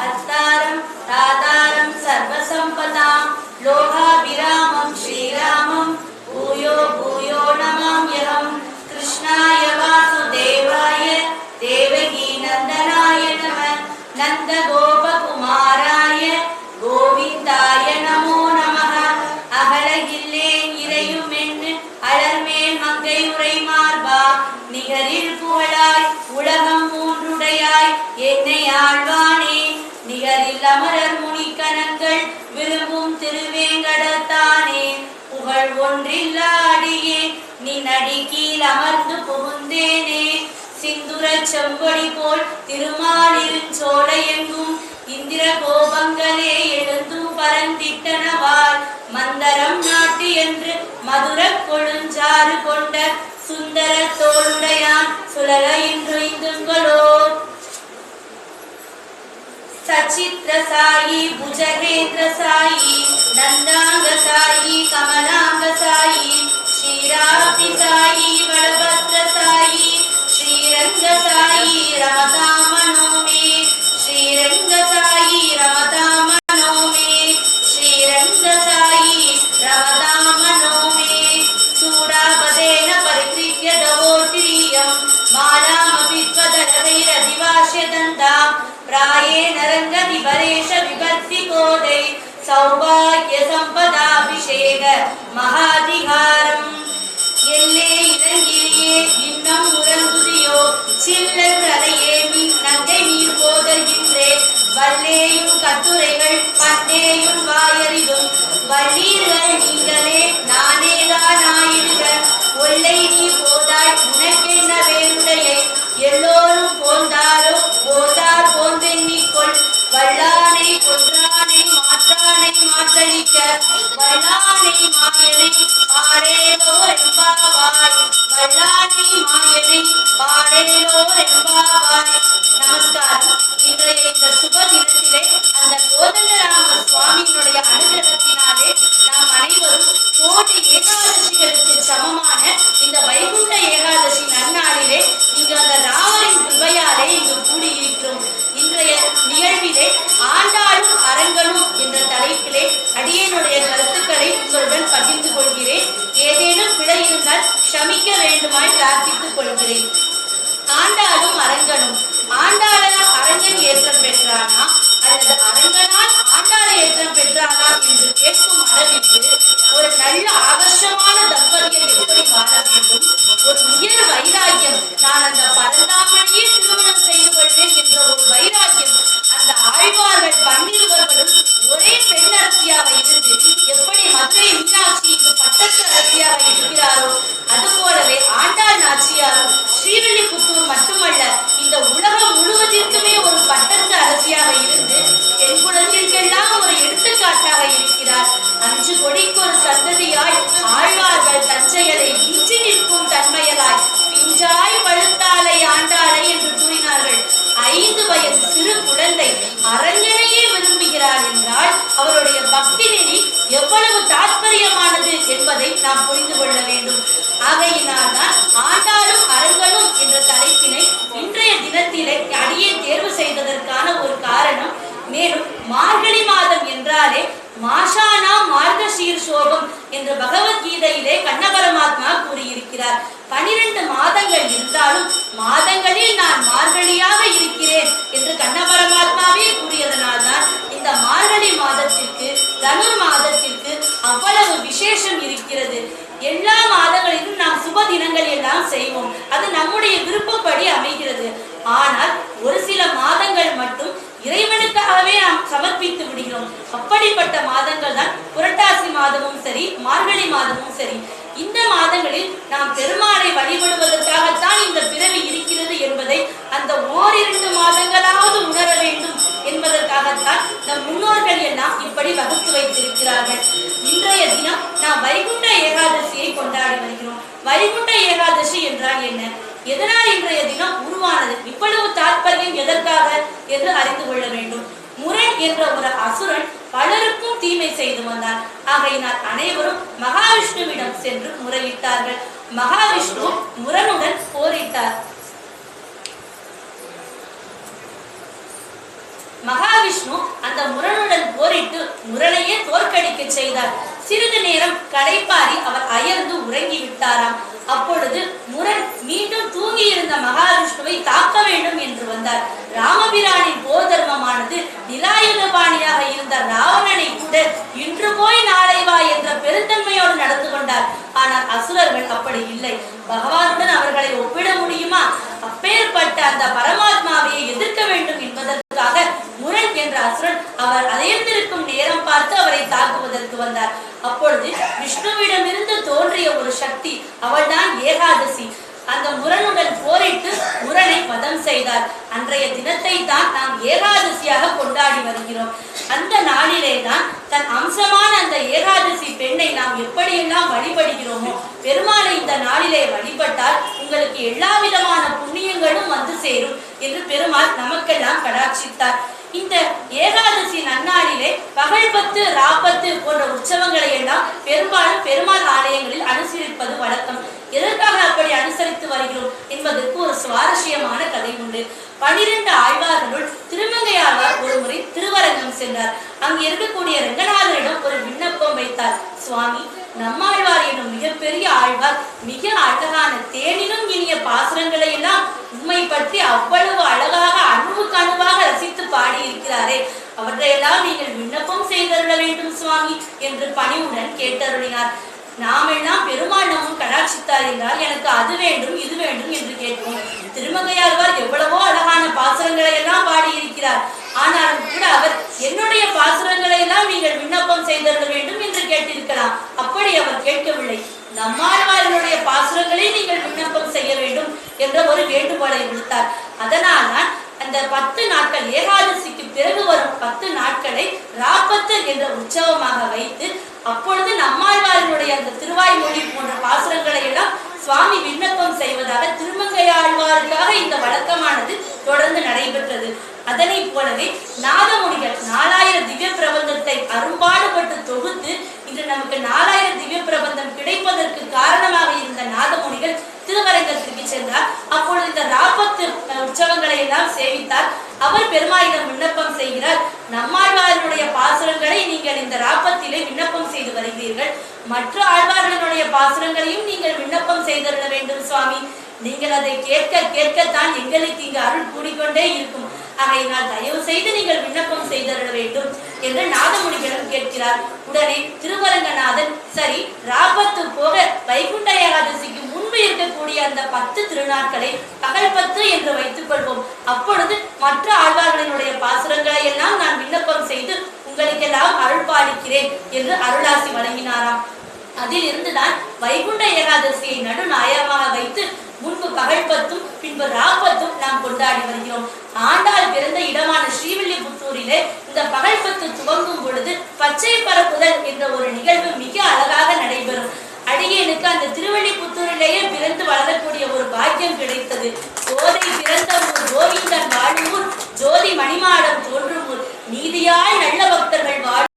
हस्तारं दातारं सर्वसम्पदां लोकाभिरामं श्रीरामं भूयो भूयो नमाम्यहं कृष्णाय वासुदेवाय देवकी नन्दनाय नमः नन्दगोपकुमाराय गोविन्दाय नमो नमः अहलगिल्लेन इறையுமென்னு அலர்மேல் மங்கை உரை மார்பா நிகரில் புகழாய் உலகம் மூன்றுடையாய் என்னை ஆழ்வானே நிகரில் அமரர் முனிக்கணங்கள் விரும்பும் திருவேங்கடத்தானே புகழ் ஒன்றில்லா அடியே நீ நடி கீழ் அமர்ந்து புகுந்தேனே சிந்துர செம்பொடி போல் திருமாலிருஞ்சோலை எங்கும் இந்திர கோபங்களே எழுந்தும் பரந்திட்டனவாய் மந்தரம் நாட்டு என்று மதுர கொழுஞ்சாறு கொண்ட சுந்தர தோளுடையான் சுழல இன்று இந்துங்களோ சச்சித்ர சாயி புஜகேந்திர சாயி நந்தாங்க சாயி கமலாங்க சாயி ஸ்ரீராப்தி சாயி வடபத்ர சாயி ஸ்ரீரங்க சாயி ரமதாமனோமே ஸ்ரீரங்க சாயி ரமதாமனோமே ஸ்ரீரங்க சாயி ரமதாமனோமே சூடாபதேன பரிக்ரிக்ய தவோத்ரியம் மாலாமபித்வதரவைரதிவாஷ்யதந்தாம் प्रायेण रंगदिवरेश विभक्ति कोदै सौभाग्य संपदाभिषेक महाधिகாரம் எல்லே இறங்கியே இன்னம் உறங்குதியோ சில்லர் அலையே மின் நங்கை நீர் போதல்கின்றே வல்லேயும் கட்டுரைகள் பண்டேயும் வாயறிதும் வள்ளீர்கள் நீங்களே நானேதான் ஆயிடுக ஒல்லை நீ போதாய் உனக்கென்ன வேறுடையை எல்லோரும் போந்தாரோ போதார் போந்தெண்ணிக்கொள் வல்லானை கொன்றானை மாற்றானை மாற்றளிக்க வல்லானை மாயனை பாடேலோ எம்பாவாய் வல்லானை மாயனை பாடேலோ எம்பாவாய். நமஸ்காரம். இன்றைய இந்த சுப தினத்திலே அந்த கோதண்டராம சுவாமியினுடைய அனுகிரகத்தினாலே நாம் அனைவரும் கோடி ஏகாதசிகளுக்கு சமமான இந்த வைகுண்ட ஏகாதசி நன்னாளிலே இங்கு அந்த ராமரின் கிருபையாலே இங்கு கூடியிருக்கிறோம். இன்றைய நிகழ்விலே ஆண்டாளும் அரங்கனும் என்ற தலைப்பிலே அடியனுடைய கருத்துக்களை உங்களுடன் பகிர்ந்து கொள்கிறேன். ஏதேனும் பிழை இருந்தால் க்ஷமிக்க வேண்டுமாய் பிரார்த்தித்துக் கொள்கிறேன். ஆண்டாளும் அரங்கனும் ஆண்டாளால் அரங்கன் ஏற்றம் பெற்றானா அல்லது அரங்கனால் ஆண்டாளை ஏற்றம் பெற்றானா என்று கேட்கும் அளவிற்கு ஒரு நல்ல ஆகர்ஷமான தம்பதிகள் எப்படி வாழ வேண்டும், ஒரு உயர் வைராக்கியம், நான் அந்த பரந்தாமனையே திருமணம் செய்து கொள்வேன் என்ற ஒரு வைராக்கியம் அந்த ஆழ்வார்கள் பன்னிருவர்களும் ஒரே பெண் அரசியாக இருந்து எப்படி மதுரை மீனாட்சி இங்கு பட்டத்து அரசியாக இருக்கிறாரோ அதுபோலவே ஆண்டாள் நாச்சியாரும் ஸ்ரீவில்லிபுத்தூர் மட்டுமல்ல இந்த உலகம் முழுவதற்குமே ஒரு பட்டத்து அரசியாக இருந்து தென்குலத்திற்கெல்லாம் ஒரு எடுத்துக்காட்டாக இருக்கிறார். 5 கொடிக்கு ஒரு சந்ததியாய் ஆழ்வார்கள் தஞ்சைகளை இன்றி நிற்கும் தன்மையலாய் பிஞ்சாய் பழுத்தாலை ஆண்டாளை என்று கூறினார்கள். 5 வயது சிறு குழந்தை அரங்கனையே விரும்புகிறார் என்றால் அவருடைய பக்தி நெறி எவ்வளவு தாற்பயமானது என்பதை நாம் புரிந்து கொள்ள வேண்டும். ஆகையினால் தான் ஆண்டாளும் அரங்கனும் என்ற தலைப்பினை இன்றைய தினத்திலே அடியே தேர்வு செய்ததற்கான ஒரு காரணம், மேலும் மார்கழி மாதம் என்றாலே மாஷானா மார்கசீர் சோகம் என்று பகவத்கீதையிலே கண்ண பரமாத்மா கூறியிருக்கிறார். 12 மாதங்கள் இருந்தாலும் மாதங்களில் நான் மார்கழியாக இருக்கிறேன் என்று கண்ண பரமாத்மாவே கூறியதனால்தான் இந்த மார்கழி மாதத்திற்கு தனுர் மாதத்திற்கு அவ்வளவு விசேஷம் இருக்கிறது. எல்லா மாதங்களிலும் நாம் சுப தினங்கள் எல்லாம் செய்வோம், அது நம்முடைய விருப்பப்படி அமைகிறது. ஆனால் ஒரு சில மாதங்கள் மட்டும் இறைவனுக்காகவே நாம் சமர்ப்பித்து விடுகிறோம். அப்படிப்பட்ட மாதங்கள் தான் புரட்டாசி மாதமும் சரி, மார்கழி மாதமும் சரி. இந்த மாதங்களில் நாம் பெருமாளை வழிபடுவதற்காகத்தான் இந்த பிறவி இருக்கிறது என்பதை அந்த 1-2 மாதங்களாவது உணர வேண்டும் என்பதற்காகத்தான் நம் முன்னோர்கள் எல்லாம் இப்படி வகுத்து வைத்திருக்கிறார்கள். இன்றைய தினம் நாம் வைகுண்ட ஏகாதசியை கொண்டாடி வருகிறோம். வைகுண்ட ஏகாதசி என்றால் என்ன, எதனால் இன்றைய தினம் உருவானது, இவ்வளவு தாற்பயம் எதற்காக என்று அறிந்து கொள்ள வேண்டும். முரண் என்ற ஒரு அசுரன் பலருக்கும் தீமை செய்து வந்தான். ஆகையினால் அனைவரும் மகாவிஷ்ணுவிடம் சென்று முறையிட்டார்கள். மகாவிஷ்ணு முரனுடன் போரிட்டார். மகாவிஷ்ணு அந்த முரனுடன் போரிட்டு முரனையே தோற்கடிக்க செய்தார். சிறிது நேரம் களைப்பாரி அவர் அயர்ந்து உறங்கி விட்டாராம். அப்பொழுது முரண் மீண்டும் தூங்கி இருந்த மகாவிஷ்ணுவை தாக்க வேண்டும் என்று வந்தார். ராமபிரானின் போர் தர்மமானது நிலாயுதபாணியாக இருந்த ராவணனை கூட இன்று போய் நாளை வா என்ற பெருந்தன்மையோடு நடந்து கொண்டார். ஆனால் அசுரர்கள் அப்படி இல்லை. பகவானுடன் அவர்களை ஒப்பிட முடியுமா? அப்பேற்பட்ட அந்த பரமாத்மாவையை எதிர்க்க வேண்டும் என்பதற்காக முரண் என்ற அசுரன் அவர் அயர்ந்திருக்கும் நேரம் பார்த்து அவரை தாக்குவதற்கு வந்தார். அப்பொழுது விஷ்ணுவிடமிருந்து தோன்றிய ஒரு சக்தி, அவள்தான் ஏகாதசி. அந்த முரனுடன் போரிட்டு முரனை வதம் செய்தார். அன்றைய தினத்தை தான் நாம் ஏகாதசியாக கொண்டாடி வருகிறோம். அந்த நாளிலே தான் தன் அம்சமான அந்த ஏகாதசி பெண்ணை நாம் எப்படியெல்லாம் வழிபடுகிறோமோ, பெருமாளை இந்த நாளிலே வழிபட்டால் உங்களுக்கு எல்லா விதமான புண்ணியங்களும் வந்து சேரும் என்று பெருமாள் நமக்கெல்லாம் கடாட்சித்தார். இந்த ஏகாதசி நன்னாளிலே பகல் பத்து ராப்பத்து போன்ற உற்சவங்களை எல்லாம் பெரும்பாலும் பெருமாள் ஆலயங்களில் அனுசரிப்பது வழக்கம். எதற்காக அப்படி அனுசரித்து வருகிறோம் என்பதற்கு ஒரு சுவாரஸ்யமான கதை உண்டு. 12 ஆழ்வார்களுள் திருமங்கையாழ்வார் ஒரு முறை திருவரங்கம் சென்றார். அங்கு இருக்கக்கூடிய ரங்கநாதரிடம் ஒரு விண்ணப்பம் வைத்தார். சுவாமி, நம்மாழ்வார் எனும் மிகப்பெரிய ஆழ்வார் மிக அழகான தேனிலும் இனிய பாசுரங்களை எல்லாம் உண்மை பற்றி அவ்வளவு அழகாக அணுவுக்கு அணுவாக ரசித்து பாடியிருக்கிறாரே, அவற்றையெல்லாம் நீங்கள் விண்ணப்பம் செய்தருள வேண்டும் சுவாமி என்று பணிவுடன் கேட்டருளினார். நாமெல்லாம் பெருமாள் நம்மும் கடாட்சித்தார் என்றால் எனக்கு அது வேண்டும் இது வேண்டும் என்று கேட்போம். திருமங்கையாழ்வார் எவ்வளவோ அழகான பாசுரங்களை எல்லாம் பாடியிருக்கிறார். ஆனாலும் கூட அவர் என்னுடைய பாசுரங்களை எல்லாம் நீங்கள் விண்ணப்பம் செய்தருள வேண்டும் என்று கேட்டிருக்கலாம். அப்படி அவர் கேட்கவில்லை. நம்மாழ்வாரினுடைய பாசுரங்களை நீங்கள் விண்ணப்பம் செய்ய வேண்டும் என்ற ஒரு வேண்டுகோளை விடுத்தார். அதனால்தான் அந்த 10 நாட்கள் ஏகாதசிக்கு பிறகு வரும் 10 நாட்களை ராப்பத்து என்ற உற்சவமாக வைத்து அப்பொழுது நம்மாழ்வாரினுடைய அந்த திருவாய்மொழி போன்ற பாசுரங்களை எல்லாம் சுவாமி விண்ணப்பம் செய்வதாக திருமங்கையாழ்வாருக்காக இந்த வழக்கமானது தொடர்ந்து நடைபெற்றது. அதனை போலவே நாதமுனிகள் 4000 திவ்ய பிரபந்தத்தை அரும்பாடுபட்டு தொகுத்து இன்று நமக்கு 4000 திவ்ய பிரபந்தம் கிடைப்பதற்கு காரணமாக இருந்த நாதமுனிகள் திருவரங்கத்திற்கு சென்றார். அப்பொழுது இந்த ராப்பத்து உற்சவங்களை எல்லாம் சேவித்தார். அவர் பெருமாளிடம் விண்ணப்பம் செய்கிறார். நம்மாழ்வாரினுடைய பாசுரங்களை நீங்கள் இந்த ராப்பத்திலே விண்ணப்பம் செய்து வருகிறீர்கள். மற்ற ஆழ்வார்களினுடைய பாசுரங்களையும் நீங்கள் விண்ணப்பம் செய்தருள வேண்டும் சுவாமி. நீங்கள் அதை கேட்க கேட்கத்தான் எங்களுக்கு இங்கு அருள் கூடிக்கொண்டே இருக்கும். ஆகையினால் தயவு செய்து நீங்கள் விண்ணப்பம் செய்தருள வேண்டும் என்று நாதமுனிகளிடம் கேட்கிறார். உடனே திருவரங்கநாதன், சரி, ராப்பத்து போக வைகுண்ட ஏகாதசிக்கு முன்பு இருக்கக்கூடிய அந்த 10 திருநாட்களை பகல் 10 என்று வைத்துக் கொள்வோம். அப்பொழுது மற்ற ஆழ்வார்களினுடைய பாசுரங்களை எல்லாம் நான் விண்ணப்பம் செய்து உங்களுக்கெல்லாம் அருள் பாலிக்கிறேன் என்று அருளாசி வழங்கினாராம். அதில் இருந்துதான் வைகுண்ட ஏகாதசியை நடுநாயகமாக வைத்து முன்பு பகல் 10ம் பின்பு ராப்பத்தும் நாம் கொண்டாடி வருகிறோம். ஆண்டாள் பிறந்த இடமான ஸ்ரீவில்லிபுத்தூரிலே இந்த பகல் 10 துவங்கும் பொழுது பச்சை பரப்புதல் என்ற ஒரு நிகழ்வு மிக அழகாக நடைபெறும். அடியேனுக்கு அந்த திருவள்ளிபுத்தூரிலேயே பிறந்து வளரக்கூடிய